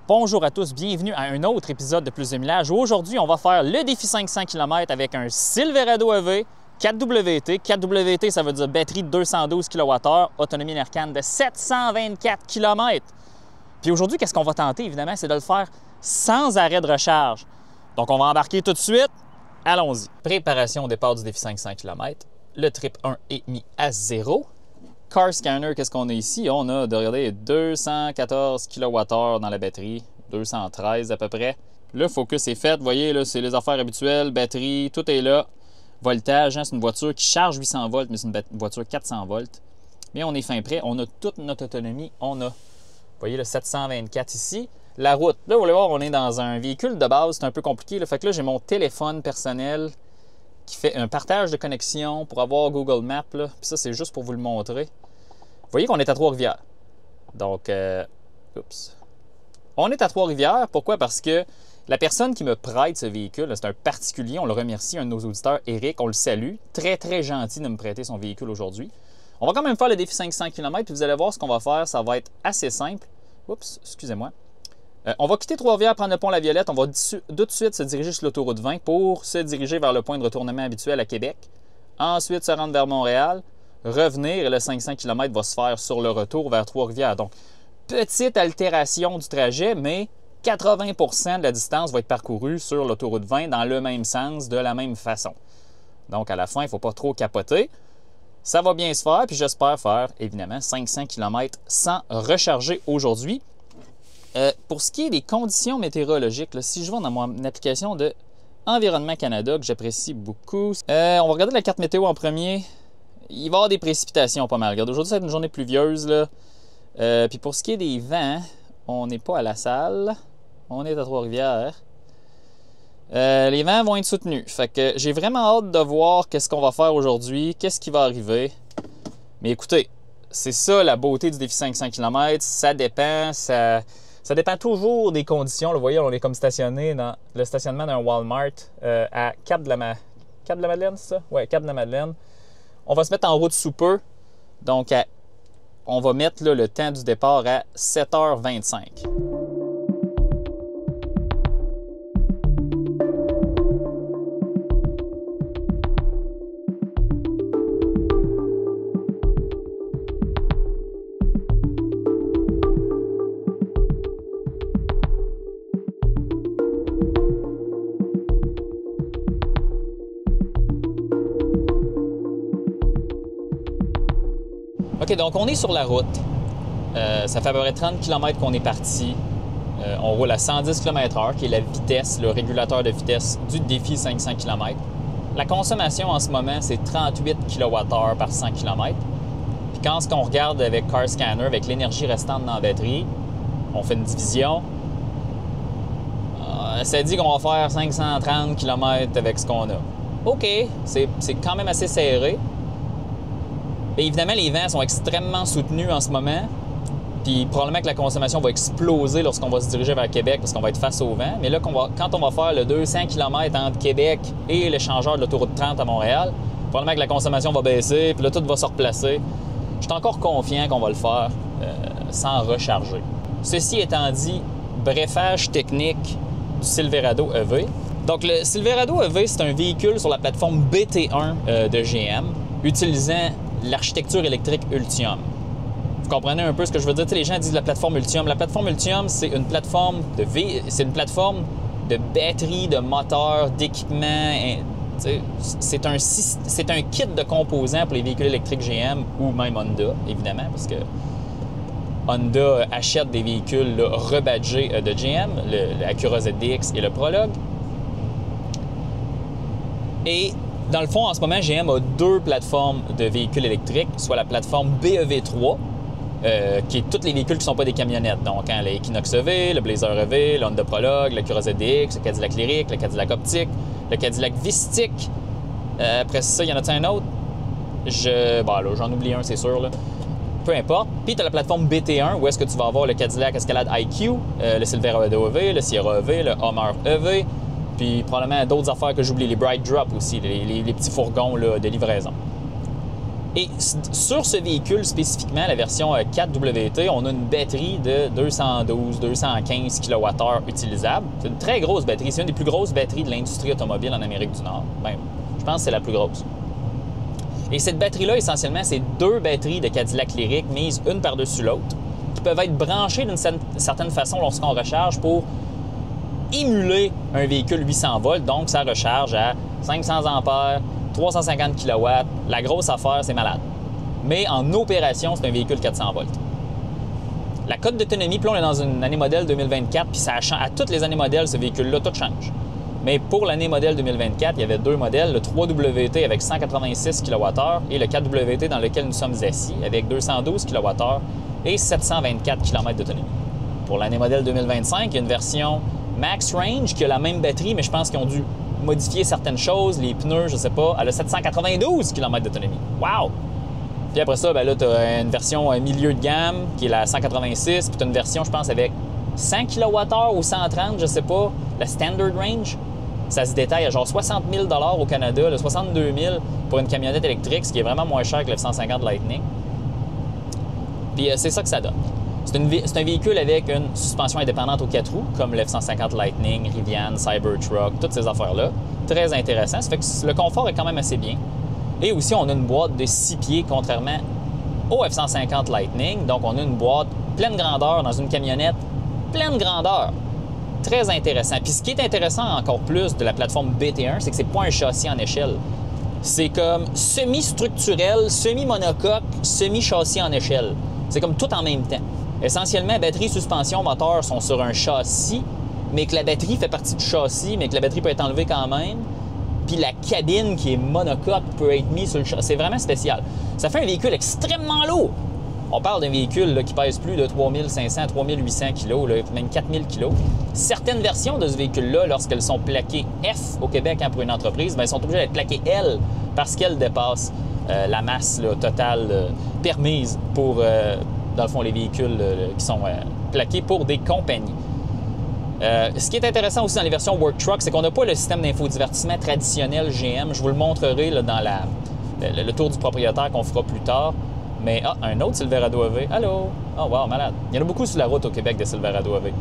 Bonjour à tous, bienvenue à un autre épisode de Plus de Millage. Aujourd'hui, on va faire le défi 500 km avec un Silverado EV 4WT. 4WT, ça veut dire batterie de 212 kWh, autonomie NERCAN de 724 km. Puis aujourd'hui, qu'est-ce qu'on va tenter, évidemment, c'est de le faire sans arrêt de recharge. Donc, on va embarquer tout de suite. Allons-y. Préparation au départ du défi 500 km. Le trip 1 est mis à 0. Car Scanner, qu'est-ce qu'on a ici? On a, regardez, 214 kWh dans la batterie, 213 à peu près. Le focus est fait, vous voyez, là, c'est les affaires habituelles, batterie, tout est là. Voltage, hein, c'est une voiture qui charge 800 volts, mais c'est une voiture 400 volts. Mais on est fin prêt, on a toute notre autonomie, on a, vous voyez, le 724 ici. La route, là, vous allez voir, on est dans un véhicule de base, c'est un peu compliqué. Là. Fait que là, j'ai mon téléphone personnel qui fait un partage de connexion pour avoir Google Maps. Là. Puis ça, c'est juste pour vous le montrer. Vous voyez qu'on est à Trois-Rivières. Donc, oups. On est à Trois-Rivières. Pourquoi? Parce que la personne qui me prête ce véhicule, c'est un particulier, on le remercie, un de nos auditeurs, Eric, on le salue. Très, très gentil de me prêter son véhicule aujourd'hui. On va quand même faire le défi 500 km, puis vous allez voir ce qu'on va faire. Ça va être assez simple. Oups, excusez-moi. On va quitter Trois-Rivières, prendre le pont La Violette. On va tout de suite se diriger sur l'autoroute 20 pour se diriger vers le point de retournement habituel à Québec. Ensuite, se rendre vers Montréal, revenir et le 500 km va se faire sur le retour vers Trois-Rivières. Donc, petite altération du trajet, mais 80% de la distance va être parcourue sur l'autoroute 20 dans le même sens, de la même façon. Donc, à la fin, il ne faut pas trop capoter. Ça va bien se faire, puis j'espère faire, évidemment, 500 km sans recharger aujourd'hui. Pour ce qui est des conditions météorologiques, là, si je vais dans mon application de Environnement Canada, que j'apprécie beaucoup, on va regarder la carte météo en premier. Il va y avoir des précipitations pas mal. Regarde, aujourd'hui, ça va être une journée pluvieuse. Là. Puis pour ce qui est des vents, on n'est pas à la salle. On est à Trois-Rivières. Les vents vont être soutenus. Fait que j'ai vraiment hâte de voir qu'est-ce qu'on va faire aujourd'hui, qu'est-ce qui va arriver. Mais écoutez, c'est ça la beauté du défi 500 km. Ça dépend, ça dépend toujours des conditions. Là, vous voyez, on est comme stationné dans le stationnement d'un Walmart à Cap-de-la-Madeleine, c'est ça? Oui, Cap-de-la-Madeleine. On va se mettre en route sous peu. Donc, on va mettre là, le temps du départ à 7h25. OK, donc on est sur la route. Ça fait à peu près 30 km qu'on est parti. On roule à 110 km/h, qui est la vitesse, le régulateur de vitesse du défi 500 km. La consommation en ce moment, c'est 38 kWh par 100 km. Puis quand on regarde avec Car Scanner, avec l'énergie restante dans la batterie, on fait une division. Ça dit qu'on va faire 530 km avec ce qu'on a. OK, c'est quand même assez serré. Bien, évidemment, les vents sont extrêmement soutenus en ce moment. Puis probablement que la consommation va exploser lorsqu'on va se diriger vers Québec parce qu'on va être face au vent. Mais là, quand on va faire le 200 km entre Québec et l'échangeur de l'autoroute 30 à Montréal, probablement que la consommation va baisser, puis là, tout va se replacer. Je suis encore confiant qu'on va le faire sans recharger. Ceci étant dit, brefage technique du Silverado EV. Donc, le Silverado EV, c'est un véhicule sur la plateforme BT1 de GM, utilisant l'architecture électrique Ultium. Vous comprenez un peu ce que je veux dire? Tu sais, les gens disent la plateforme Ultium. La plateforme Ultium, c'est une plateforme de batterie, de moteur, d'équipement. C'est un kit de composants pour les véhicules électriques GM ou même Honda, évidemment, parce que Honda achète des véhicules là, rebadgés de GM, le Acura ZDX et le Prologue. Et dans le fond, en ce moment, GM a deux plateformes de véhicules électriques, soit la plateforme BEV3, qui est tous les véhicules qui ne sont pas des camionnettes. Donc, hein, le Equinox EV, le Blazer EV, le Honda Prologue, le Acura ZDX, le Cadillac Lyriq, le Cadillac Optiq, le Cadillac Vistic. Après ça, il y en a-t-il un autre? Bon, là, j'en oublie un, c'est sûr. Là. Peu importe. Puis, tu as la plateforme BT1, où est-ce que tu vas avoir le Cadillac Escalade IQ, le Silverado EV, le Sierra EV, le Hummer EV, puis probablement d'autres affaires que j'oublie, les Bright Drop aussi, les petits fourgons là, de livraison. Et sur ce véhicule spécifiquement, la version 4WT, on a une batterie de 212-215 kWh utilisable. C'est une très grosse batterie. C'est une des plus grosses batteries de l'industrie automobile en Amérique du Nord. Même, je pense que c'est la plus grosse. Et cette batterie-là, essentiellement, c'est 2 batteries de Cadillac Lyriq mises une par-dessus l'autre, qui peuvent être branchées d'une certaine façon lorsqu'on recharge pour émuler un véhicule 800 volts. Donc, ça recharge à 500 ampères, 350 kW. La grosse affaire, c'est malade. Mais en opération, c'est un véhicule 400 volts. La cote d'autonomie, puis là, on est dans une année modèle 2024, puis ça à toutes les années modèles, ce véhicule-là, tout change. Mais pour l'année modèle 2024, il y avait 2 modèles, le 3WT avec 186 kWh et le 4WT dans lequel nous sommes assis avec 212 kWh et 724 km d'autonomie. Pour l'année modèle 2025, il y a une version Max Range qui a la même batterie, mais je pense qu'ils ont dû modifier certaines choses, les pneus, je sais pas, elle a 792 km d'autonomie. Wow! Puis après ça, ben là, tu as une version milieu de gamme qui est la 186, puis tu as une version, je pense, avec 100 kWh ou 130, je sais pas, la Standard Range. Ça se détaille à genre 60 000 $ au Canada, là, 62 000 pour une camionnette électrique, ce qui est vraiment moins cher que le F-150 Lightning. Puis c'est ça que ça donne. C'est un véhicule avec une suspension indépendante aux 4 roues, comme le F-150 Lightning, Rivian, Cybertruck, toutes ces affaires-là. Très intéressant. Ça fait que le confort est quand même assez bien. Et aussi, on a une boîte de 6 pieds, contrairement au F-150 Lightning. Donc, on a une boîte pleine grandeur dans une camionnette pleine grandeur. Très intéressant. Puis ce qui est intéressant encore plus de la plateforme BT1, c'est que c'est pas un châssis en échelle. C'est comme semi-structurel, semi-monocoque, semi-châssis en échelle. C'est comme tout en même temps. Essentiellement, batterie, suspension, moteur sont sur un châssis, mais que la batterie fait partie du châssis, mais que la batterie peut être enlevée quand même. Puis la cabine qui est monocoque peut être mise sur le châssis. C'est vraiment spécial. Ça fait un véhicule extrêmement lourd. On parle d'un véhicule là, qui pèse plus de 3500, 3800 kg, là, même 4000 kg. Certaines versions de ce véhicule-là, lorsqu'elles sont plaquées F au Québec pour une entreprise, bien, sont obligées d'être plaquées L parce qu'elles dépassent la masse là, totale permise pour, dans le fond, les véhicules qui sont plaqués pour des compagnies. Ce qui est intéressant aussi dans les versions Work Truck, c'est qu'on n'a pas le système d'infodivertissement traditionnel GM. Je vous le montrerai là, dans le tour du propriétaire qu'on fera plus tard. Mais, un autre Silverado EV. Allô? Oh, wow, malade. Il y en a beaucoup sur la route au Québec des Silverado EV.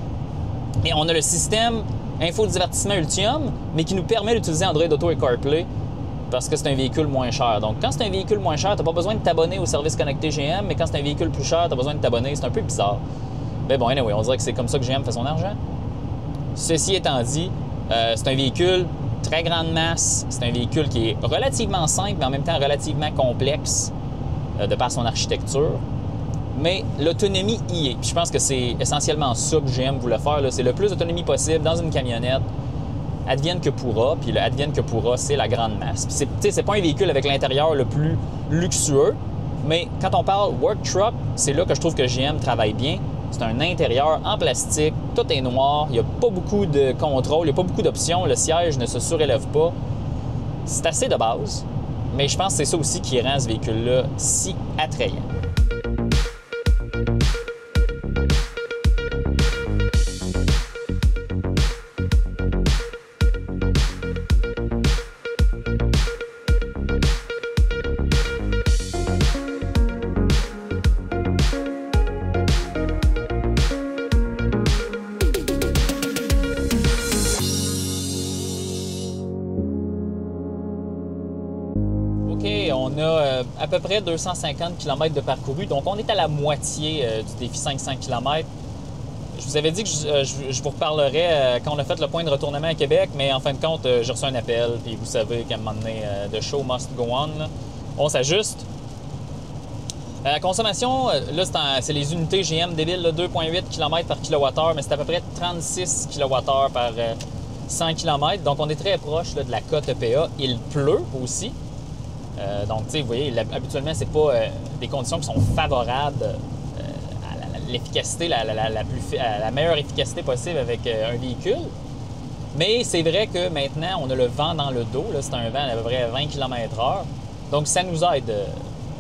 Et on a le système infodivertissement Ultium, mais qui nous permet d'utiliser Android Auto et CarPlay parce que c'est un véhicule moins cher. Donc, quand c'est un véhicule moins cher, tu n'as pas besoin de t'abonner au service connecté GM, mais quand c'est un véhicule plus cher, tu as besoin de t'abonner. C'est un peu bizarre. Mais bon, anyway, on dirait que c'est comme ça que GM fait son argent. Ceci étant dit, c'est un véhicule très grande masse. C'est un véhicule qui est relativement simple, mais en même temps relativement complexe de par son architecture. Mais l'autonomie y est. Puis je pense que c'est essentiellement ça que GM voulait faire. C'est le plus d'autonomie possible dans une camionnette. Advienne que pourra. Puis le advienne que pourra, c'est la grande masse. Puis c'est pas un véhicule avec l'intérieur le plus luxueux. Mais quand on parle work truck, c'est là que je trouve que GM travaille bien. C'est un intérieur en plastique, tout est noir, il n'y a pas beaucoup de contrôle, il n'y a pas beaucoup d'options, le siège ne se surélève pas. C'est assez de base, mais je pense que c'est ça aussi qui rend ce véhicule-là si attrayant. On a à peu près 250 km de parcouru, donc on est à la moitié du défi 500 km. Je vous avais dit que je vous reparlerai quand on a fait le point de retournement à Québec, mais en fin de compte, j'ai reçu un appel, puis vous savez qu'à un moment donné, the show must go on. Là. On s'ajuste. La consommation, là, c'est les unités GM débiles, 2,8 km par kWh, mais c'est à peu près 36 kWh par 100 km. Donc, on est très proche là, de la cote EPA. Il pleut aussi. Donc, tu sais, vous voyez, habituellement, c'est pas des conditions qui sont favorables à l'efficacité, la meilleure efficacité possible avec un véhicule. Mais c'est vrai que maintenant, on a le vent dans le dos. C'est un vent d'à peu près 20 km/h. Donc, ça nous aide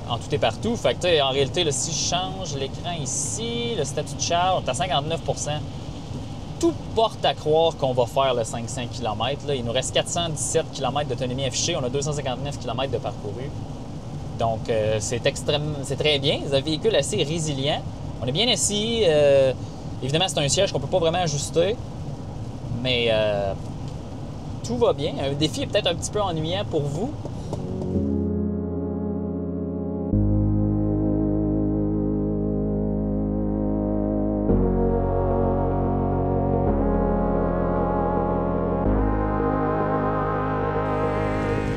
en tout et partout. Fait que, tu sais, en réalité, là, si je change l'écran ici, le statut de charge, on est à 59 %. Tout porte à croire qu'on va faire le 500 km. Là. Il nous reste 417 km d'autonomie affichée. On a 259 km de parcouru. Donc, c'est très bien. C'est un véhicule assez résilient. On est bien assis. Évidemment, c'est un siège qu'on ne peut pas vraiment ajuster. Mais tout va bien. Un défi est peut-être un petit peu ennuyant pour vous.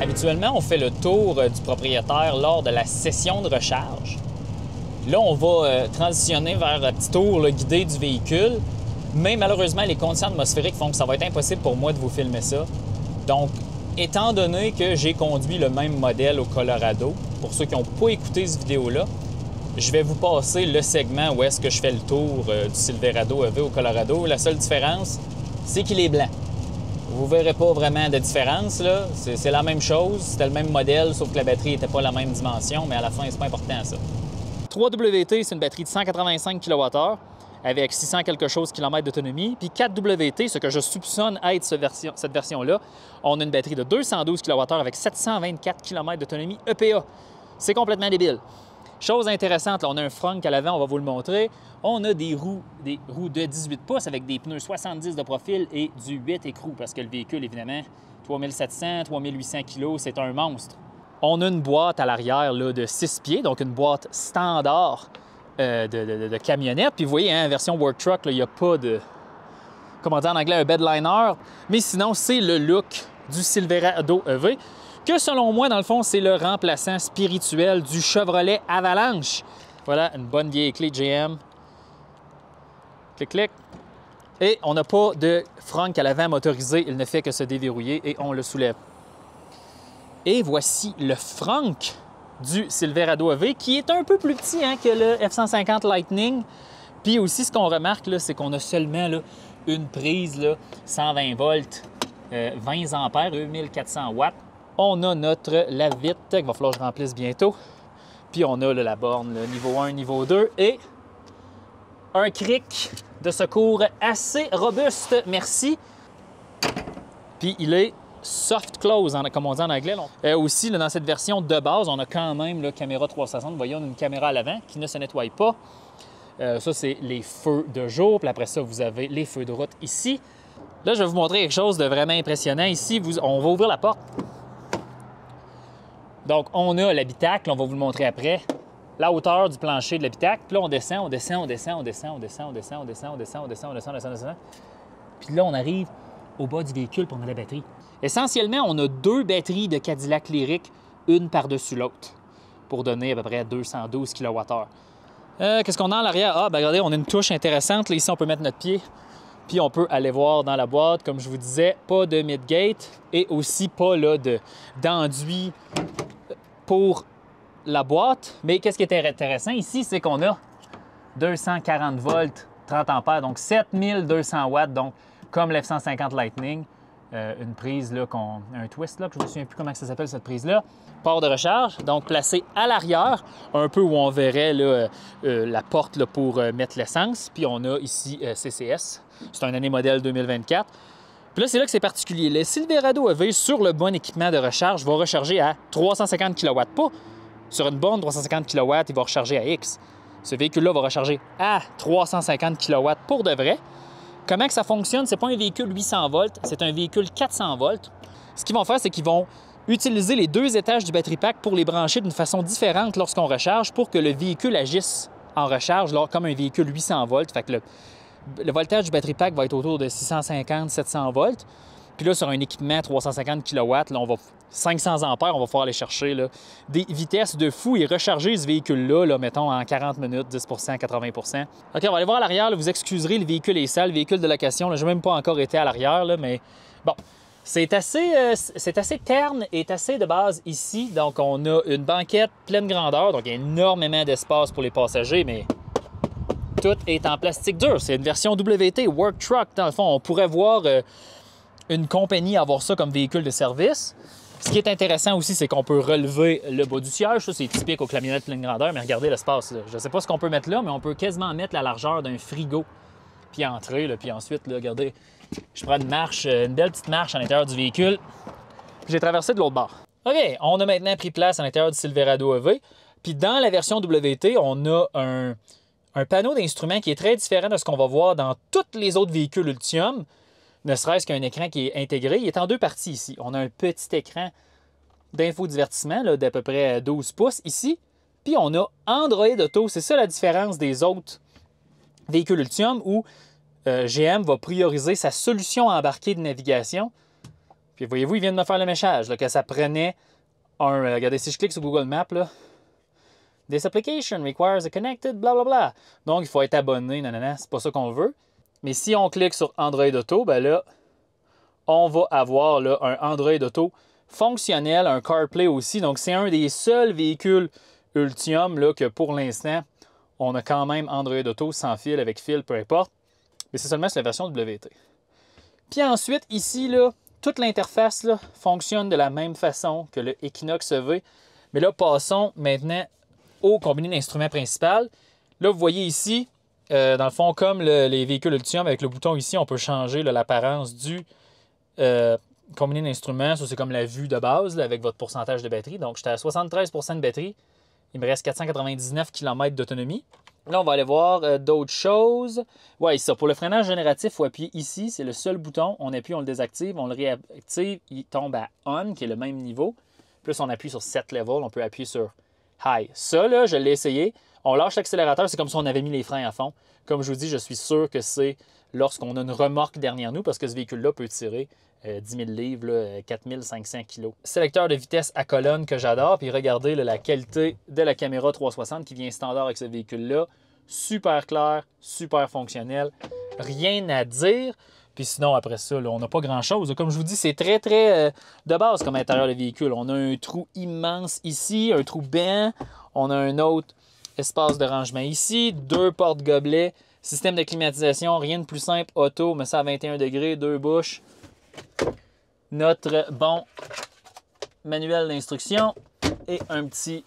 Habituellement, on fait le tour du propriétaire lors de la session de recharge. Là, on va transitionner vers un petit tour guidé du véhicule, mais malheureusement, les conditions atmosphériques font que ça va être impossible pour moi de vous filmer ça. Donc, étant donné que j'ai conduit le même modèle au Colorado, pour ceux qui n'ont pas écouté cette vidéo-là, je vais vous passer le segment où est-ce que je fais le tour du Silverado EV au Colorado. La seule différence, c'est qu'il est blanc. Vous ne verrez pas vraiment de différence, là. C'est la même chose, c'était le même modèle, sauf que la batterie n'était pas la même dimension, mais à la fin, c'est pas important, ça. 3WT, c'est une batterie de 185 kWh avec 600 quelque chose kilomètres d'autonomie. Puis 4WT, ce que je soupçonne être cette version-là, on a une batterie de 212 kWh avec 724 km d'autonomie EPA. C'est complètement débile. Chose intéressante, là, on a un frunk à l'avant, on va vous le montrer. On a des roues de 18 pouces avec des pneus 70 de profil et du 8 écrous parce que le véhicule, évidemment, 3700, 3800 kg, c'est un monstre. On a une boîte à l'arrière de 6 pieds, donc une boîte standard de camionnette. Puis vous voyez, hein, version Work Truck, il n'y a pas de, comment dire en anglais, un bedliner. Mais sinon, c'est le look du Silverado EV. Que selon moi, dans le fond, c'est le remplaçant spirituel du Chevrolet Avalanche. Voilà, une bonne vieille clé GM. Clic, clic. Et on n'a pas de frunk à l'avant motorisé. Il ne fait que se déverrouiller et on le soulève. Et voici le frunk du Silverado EV, qui est un peu plus petit que le F-150 Lightning. Puis aussi, ce qu'on remarque, c'est qu'on a seulement une prise 120 volts, 20 ampères, 1400 watts. On a notre lave-vite qu'il va falloir que je remplisse bientôt. Puis on a la borne niveau 1, niveau 2 et un cric de secours assez robuste, merci. Puis il est soft close, comme on dit en anglais. Aussi, dans cette version de base, on a quand même la caméra 360. Vous voyez, on a une caméra à l'avant qui ne se nettoie pas. Ça, c'est les feux de jour. Puis après ça, vous avez les feux de route ici. Là, je vais vous montrer quelque chose de vraiment impressionnant. Ici, on va ouvrir la porte. Donc, on a l'habitacle, on va vous le montrer après, la hauteur du plancher de l'habitacle. Puis là, on descend, on descend, on descend, on descend, on descend, on descend, on descend, on descend, on descend, on descend, on descend, on descend. Puis là, on arrive au bas du véhicule pour on a la batterie. Essentiellement, on a 2 batteries de Cadillac Lyriq, une par-dessus l'autre, pour donner à peu près 212 kWh. Qu'est-ce qu'on a à l'arrière? Ah, ben regardez, on a une touche intéressante. Là, ici, on peut mettre notre pied. Puis on peut aller voir dans la boîte, comme je vous disais, pas de mid-gate et aussi pas d'enduit pour la boîte. Mais qu'est-ce qui est intéressant ici, c'est qu'on a 240 volts, 30 ampères, donc 7200 watts, donc comme l'F-150 Lightning. Une prise, un twist, que je ne me souviens plus comment ça s'appelle cette prise-là. Port de recharge, donc placé à l'arrière, un peu où on verrait la porte pour mettre l'essence. Puis on a ici CCS. C'est un année modèle 2024. Puis là, c'est là que c'est particulier. Le Silverado EV, sur le bon équipement de recharge, va recharger à 350 kW. Pas sur une borne 350 kW, il va recharger à X. Ce véhicule-là va recharger à 350 kW pour de vrai. Comment que ça fonctionne? Ce n'est pas un véhicule 800 volts, c'est un véhicule 400 volts. Ce qu'ils vont faire, c'est qu'ils vont utiliser les 2 étages du battery pack pour les brancher d'une façon différente lorsqu'on recharge pour que le véhicule agisse en recharge comme un véhicule 800 volts. Fait que le voltage du battery pack va être autour de 650-700 volts. Puis là, sur un équipement 350 kW, là, on va 500 ampères, on va pouvoir aller chercher des vitesses de fou et recharger ce véhicule-là, mettons, en 40 minutes, 10 80 OK, on va aller voir à l'arrière. Vous excuserez, le véhicule est sale, le véhicule de location. Je n'ai même pas encore été à l'arrière, mais bon, c'est assez terne et assez de base ici. Donc, on a une banquette pleine grandeur, donc il y a énormément d'espace pour les passagers, mais tout est en plastique dur. C'est une version WT, Work Truck. Dans le fond, on pourrait voir une compagnie avoir ça comme véhicule de service. Ce qui est intéressant aussi, c'est qu'on peut relever le bas du siège. Ça, c'est typique aux camionnettes pleine grandeur, mais regardez l'espace. Je ne sais pas ce qu'on peut mettre là, mais on peut quasiment mettre la largeur d'un frigo. Puis entrer, puis ensuite, là, regardez, je prends une belle petite marche à l'intérieur du véhicule. Puis j'ai traversé de l'autre bord. OK, on a maintenant pris place à l'intérieur du Silverado EV. Puis dans la version WT, on a un panneau d'instruments qui est très différent de ce qu'on va voir dans tous les autres véhicules Ultium, ne serait-ce qu'un écran qui est intégré. Il est en deux parties ici. On a un petit écran d'infodivertissement d'à peu près 12 pouces ici. Puis on a Android Auto. C'est ça la différence des autres véhicules Ultium où GM va prioriser sa solution embarquée de navigation. Puis voyez-vous, il vient de me faire le message là, que ça prenait un... regardez, si je clique sur Google Maps, là, This application requires a connected, blablabla. Donc, il faut être abonné, nanana, c'est pas ça qu'on veut. Mais si on clique sur Android Auto, ben là, on va avoir là, un Android Auto fonctionnel, un CarPlay aussi. Donc, c'est un des seuls véhicules Ultium là, que pour l'instant, on a quand même Android Auto sans fil, avec fil, peu importe. Mais c'est seulement sur la version WT. Puis ensuite, ici, là, toute l'interface là, fonctionne de la même façon que le Equinox EV. Mais là, passons maintenant au combiné d'instruments principal. Là, vous voyez ici, dans le fond, comme les véhicules Ultium, avec le bouton ici, on peut changer l'apparence du combiné d'instruments. Ça, c'est comme la vue de base là, avec votre pourcentage de batterie. Donc, j'étais à 73 % de batterie. Il me reste 499 km d'autonomie. Là, on va aller voir d'autres choses. Oui, ça. Pour le freinage génératif, il faut appuyer ici. C'est le seul bouton. On appuie, on le désactive. On le réactive. Il tombe à On, qui est le même niveau. Plus on appuie sur Set Level, on peut appuyer sur High. Ça, là, je l'ai essayé. On lâche l'accélérateur. C'est comme si on avait mis les freins à fond. Comme je vous dis, je suis sûr que c'est lorsqu'on a une remorque derrière nous, parce que ce véhicule-là peut tirer 10 000 livres, là, 4 500 kg. Sélecteur de vitesse à colonne que j'adore. Puis regardez là, la qualité de la caméra 360 qui vient standard avec ce véhicule-là. Super clair, super fonctionnel. Rien à dire. Puis sinon, après ça, là, on n'a pas grand-chose. Comme je vous dis, c'est très, très de base comme intérieur de véhicule. On a un trou immense ici, un trou béant. On a un autre espace de rangement ici, 2 portes-gobelets. Système de climatisation, rien de plus simple, auto, mais ça à 21 degrés, 2 bouches. Notre bon manuel d'instruction et un petit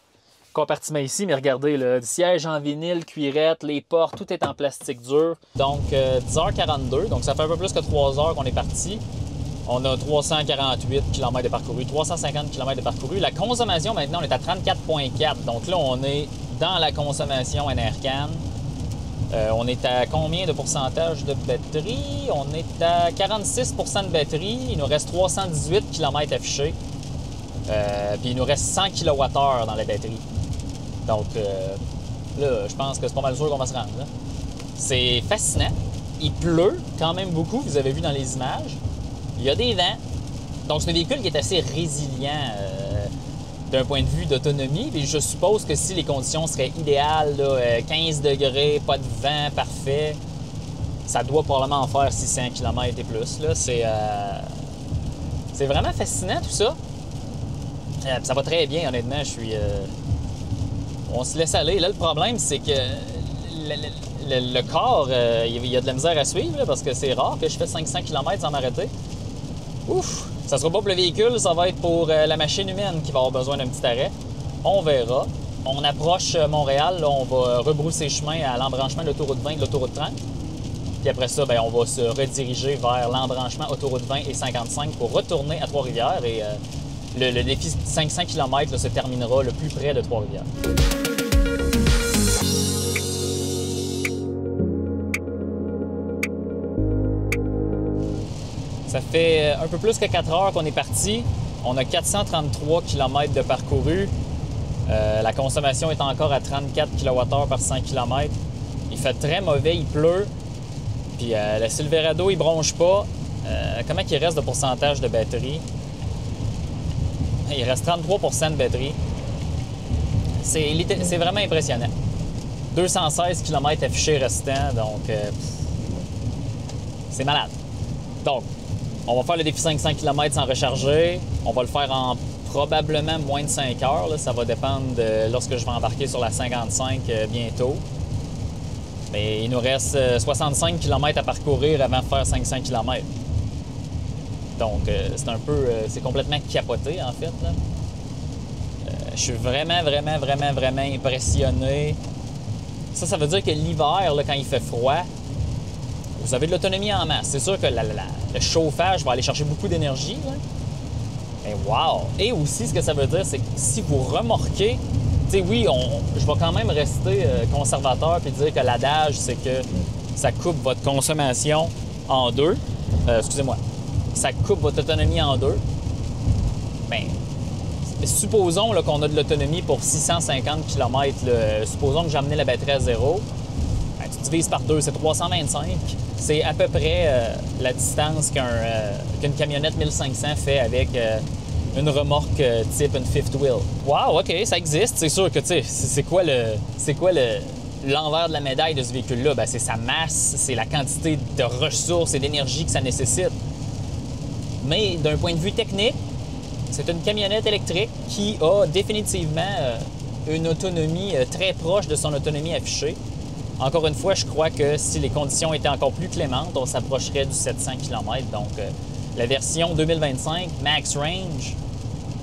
compartiment ici. Mais regardez, le siège en vinyle, cuirette, les portes, tout est en plastique dur. Donc, 10h42, donc ça fait un peu plus que 3 heures qu'on est parti. On a 348 km de parcouru, 350 km de parcouru. La consommation, maintenant, on est à 34,4. Donc là, on est dans la consommation NRCan. On est à combien de pourcentage de batterie? On est à 46 % de batterie. Il nous reste 318 km affichés. Puis il nous reste 100 kWh dans la batterie. Donc là, je pense que c'est pas mal sûr qu'on va se rendre. C'est fascinant. Il pleut quand même beaucoup, vous avez vu dans les images. Il y a des vents. Donc c'est un véhicule qui est assez résilient d'un point de vue d'autonomie. Puis je suppose que si les conditions seraient idéales, là, 15 degrés, pas de vent, parfait, ça doit probablement en faire 600 km et plus. C'est vraiment fascinant tout ça. Ça va très bien, honnêtement. On se laisse aller. Là, le problème, c'est que le corps, il y a de la misère à suivre là, parce que c'est rare que je fais 500 km sans m'arrêter. Ouf! Ça sera pas pour le véhicule, ça va être pour la machine humaine qui va avoir besoin d'un petit arrêt. On verra. On approche Montréal, là, on va rebrousser chemin à l'embranchement de l'autoroute 20 et de l'autoroute 30. Puis après ça, bien, on va se rediriger vers l'embranchement autoroute 20 et 55 pour retourner à Trois-Rivières. Et le défi de 500 km là, se terminera le plus près de Trois-Rivières. Ça fait un peu plus que 4 heures qu'on est parti. On a 433 km de parcouru. La consommation est encore à 34 kWh par 100 km. Il fait très mauvais, il pleut. Puis le Silverado, il bronche pas. Comment il reste de pourcentage de batterie? Il reste 33 % de batterie. C'est vraiment impressionnant. 216 km affichés restants, donc c'est malade. Donc, on va faire le défi 500 km sans recharger. On va le faire en probablement moins de 5 heures. Là. Ça va dépendre de lorsque je vais embarquer sur la 55 bientôt. Mais il nous reste 65 km à parcourir avant de faire 500 km. Donc, c'est complètement capoté, en fait. Là. Je suis vraiment impressionné. Ça veut dire que l'hiver, là, quand il fait froid, vous avez de l'autonomie en masse. C'est sûr que le chauffage va aller chercher beaucoup d'énergie. Mais wow! Et aussi, ce que ça veut dire, c'est que si vous remorquez, tu sais, oui, je vais quand même rester conservateur et dire que l'adage, c'est que ça coupe votre consommation en deux. Excusez-moi. Ça coupe votre autonomie en deux. Bien, supposons qu'on a de l'autonomie pour 650 km. Supposons que j'ai amené la batterie à zéro. Bien, tu divises par deux, c'est 325. C'est à peu près la distance qu'une camionnette 1500 fait avec une remorque type une fifth wheel. Wow, OK, ça existe. C'est sûr que, tu sais, c'est quoi l'envers de la médaille de ce véhicule-là? Bien, c'est sa masse, c'est la quantité de ressources et d'énergie que ça nécessite. Mais d'un point de vue technique, c'est une camionnette électrique qui a définitivement une autonomie très proche de son autonomie affichée. Encore une fois, je crois que si les conditions étaient encore plus clémentes, on s'approcherait du 700 km. Donc, la version 2025 Max Range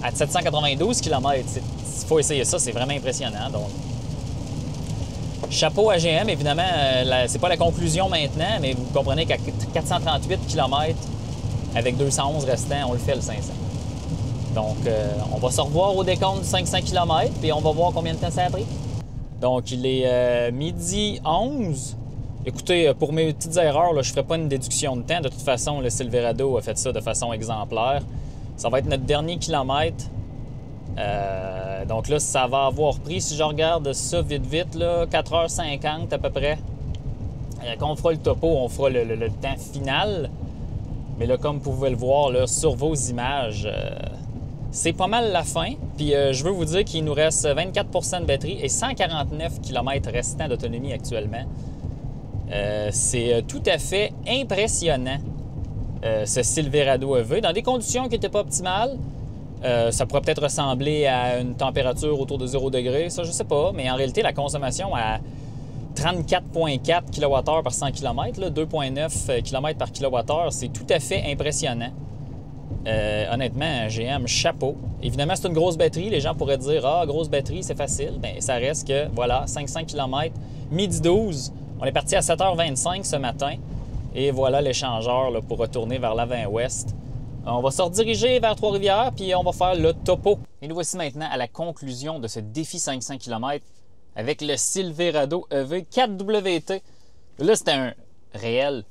à 792 km, il faut essayer ça, c'est vraiment impressionnant. Donc, chapeau à GM, évidemment, c'est pas la conclusion maintenant, mais vous comprenez qu'à 438 km, avec 211 restants, on le fait le 500. Donc, on va se revoir au décompte du 500 km, puis on va voir combien de temps ça a pris. Donc, il est midi 11. Écoutez, pour mes petites erreurs, là, je ne ferai pas une déduction de temps. De toute façon, le Silverado a fait ça de façon exemplaire. Ça va être notre dernier kilomètre. Donc là, ça va avoir pris, si je regarde ça vite, là, 4h50 à peu près. Quand on fera le topo, on fera le temps final. Mais là, comme vous pouvez le voir là, sur vos images, c'est pas mal la fin. Puis je veux vous dire qu'il nous reste 24 % de batterie et 149 km restants d'autonomie actuellement. C'est tout à fait impressionnant, ce Silverado EV. Dans des conditions qui n'étaient pas optimales, ça pourrait peut-être ressembler à une température autour de 0 degré, ça je sais pas. Mais en réalité, la consommation à 34,4 kWh par 100 km, 2,9 km par kWh, c'est tout à fait impressionnant. Honnêtement, GM, chapeau. Évidemment, c'est une grosse batterie. Les gens pourraient dire « Ah, grosse batterie, c'est facile. » Bien, ça reste que, voilà, 500 km, midi 12. On est parti à 7h25 ce matin. Et voilà l'échangeur là, pour retourner vers l'avant-ouest. On va se rediriger vers Trois-Rivières, puis on va faire le topo. Et nous voici maintenant à la conclusion de ce défi 500 km avec le Silverado EV 4WT. Là, c'était un réel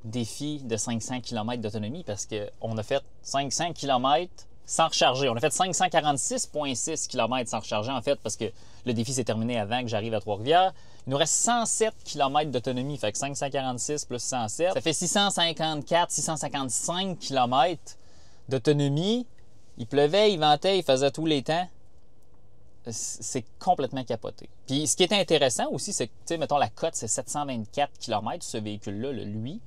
défi de 500 km d'autonomie parce qu'on a fait 500 km sans recharger. On a fait 546,6 km sans recharger, en fait, parce que le défi s'est terminé avant que j'arrive à Trois-Rivières. Il nous reste 107 km d'autonomie, fait que 546 plus 107, ça fait 654, 655 km d'autonomie. Il pleuvait, il ventait, il faisait tous les temps. C'est complètement capoté. Puis ce qui est intéressant aussi, c'est que, tu sais, mettons, la cote, c'est 724 km, ce véhicule-là, lui.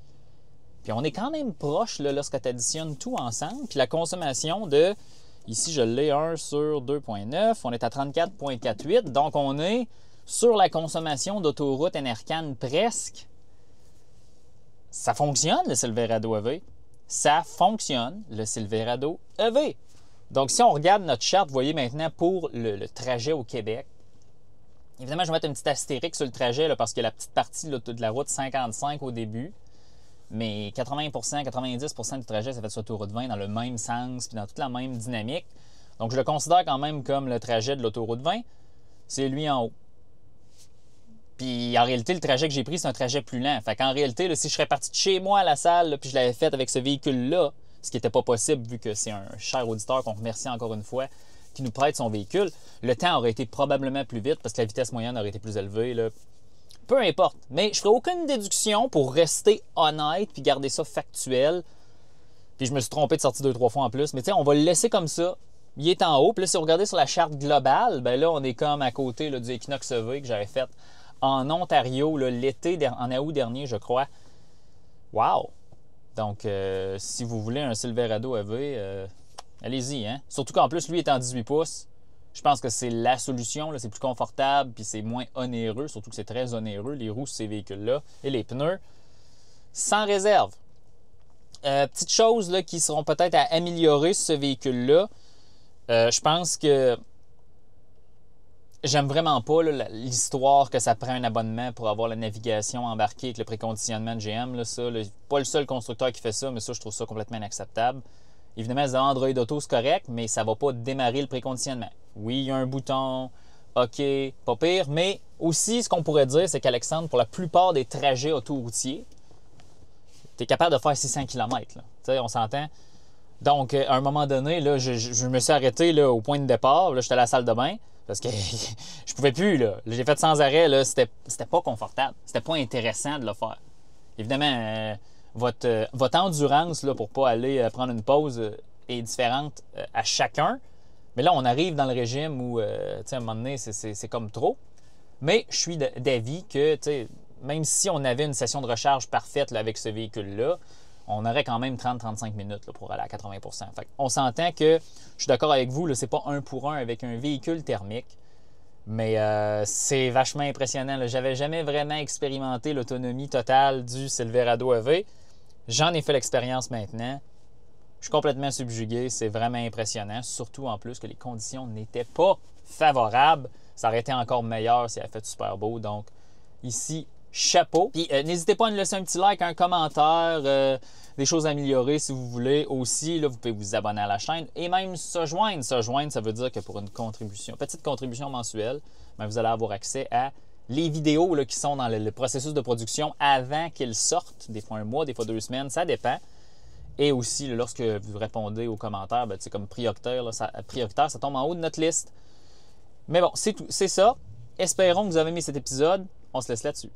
Puis on est quand même proche là, lorsque tu additionnes tout ensemble. Puis la consommation de, ici je l'ai 1 sur 2,9, on est à 34,48. Donc on est sur la consommation d'autoroute NRCan presque. Ça fonctionne le Silverado EV. Ça fonctionne le Silverado EV. Donc si on regarde notre charte, vous voyez maintenant pour le trajet au Québec. Évidemment, je vais mettre une petite astérique sur le trajet là, parce qu'il y a la petite partie là, de la route 55 au début. Mais 80 90 % du trajet, ça fait sur l'autoroute 20 dans le même sens puis dans toute la même dynamique. Donc, je le considère quand même comme le trajet de l'autoroute 20. C'est lui en haut. Puis, en réalité, le trajet que j'ai pris, c'est un trajet plus lent. Fait qu'en réalité, là, si je serais parti de chez moi à la salle là, puis je l'avais fait avec ce véhicule-là, ce qui n'était pas possible vu que c'est un cher auditeur qu'on remercie encore une fois, qui nous prête son véhicule, le temps aurait été probablement plus vite parce que la vitesse moyenne aurait été plus élevée, là. Peu importe, mais je ne ferai aucune déduction pour rester honnête puis garder ça factuel. Puis je me suis trompé de sortie 2-3 fois en plus. Mais tu sais, on va le laisser comme ça. Il est en haut. Puis là, si vous regardez sur la charte globale, ben là, on est comme à côté là, du Equinox EV que j'avais fait en Ontario l'été, en août dernier, je crois. Wow! Donc, si vous voulez un Silverado EV, allez-y. Hein? Surtout qu'en plus, lui est en 18 pouces. Je pense que c'est la solution, c'est plus confortable puis c'est moins onéreux, surtout que c'est très onéreux, les roues sur ces véhicules-là et les pneus, sans réserve. Petites choses là, qui seront peut-être à améliorer sur ce véhicule-là. Je pense que j'aime vraiment pas l'histoire que ça prend un abonnement pour avoir la navigation embarquée avec le préconditionnement de GM. Là, ça, pas le seul constructeur qui fait ça, mais ça, je trouve ça complètement inacceptable. Évidemment, si vous avez Android Auto, c'est correct, mais ça ne va pas démarrer le préconditionnement. Oui, il y a un bouton, OK, pas pire, mais aussi, ce qu'on pourrait dire, c'est qu'Alexandre, pour la plupart des trajets autoroutiers, tu es capable de faire 600 km. Là. On s'entend. Donc, à un moment donné, là, je me suis arrêté là, au point de départ. Là, j'étais à la salle de bain parce que je pouvais plus. Là. J'ai fait sans arrêt. Là, c'était pas confortable. C'était pas intéressant de le faire. Évidemment, votre endurance là, pour ne pas aller prendre une pause est différente à chacun. Mais là, on arrive dans le régime où, à un moment donné, c'est comme trop. Mais je suis d'avis que, même si on avait une session de recharge parfaite là, avec ce véhicule-là, on aurait quand même 30-35 minutes là, pour aller à 80 %. Fait on s'entend que, je suis d'accord avec vous, c'est pas un pour un avec un véhicule thermique, mais c'est vachement impressionnant. J'avais jamais vraiment expérimenté l'autonomie totale du Silverado EV. J'en ai fait l'expérience maintenant. Je suis complètement subjugué. C'est vraiment impressionnant, surtout en plus que les conditions n'étaient pas favorables. Ça aurait été encore meilleur s'il avait fait super beau. Donc, ici, chapeau. Puis, n'hésitez pas à nous laisser un petit like, un commentaire, des choses à améliorer si vous voulez. Aussi, là, vous pouvez vous abonner à la chaîne et même se joindre. Se joindre, ça veut dire que pour une contribution, petite contribution mensuelle, bien, vous allez avoir accès à les vidéos là, qui sont dans le processus de production avant qu'ils sortent. Des fois un mois, des fois 2 semaines, ça dépend. Et aussi, là, lorsque vous répondez aux commentaires, bien, comme prioritaire, là, prioritaire, ça tombe en haut de notre liste. Mais bon, c'est ça. Espérons que vous avez aimé cet épisode. On se laisse là-dessus.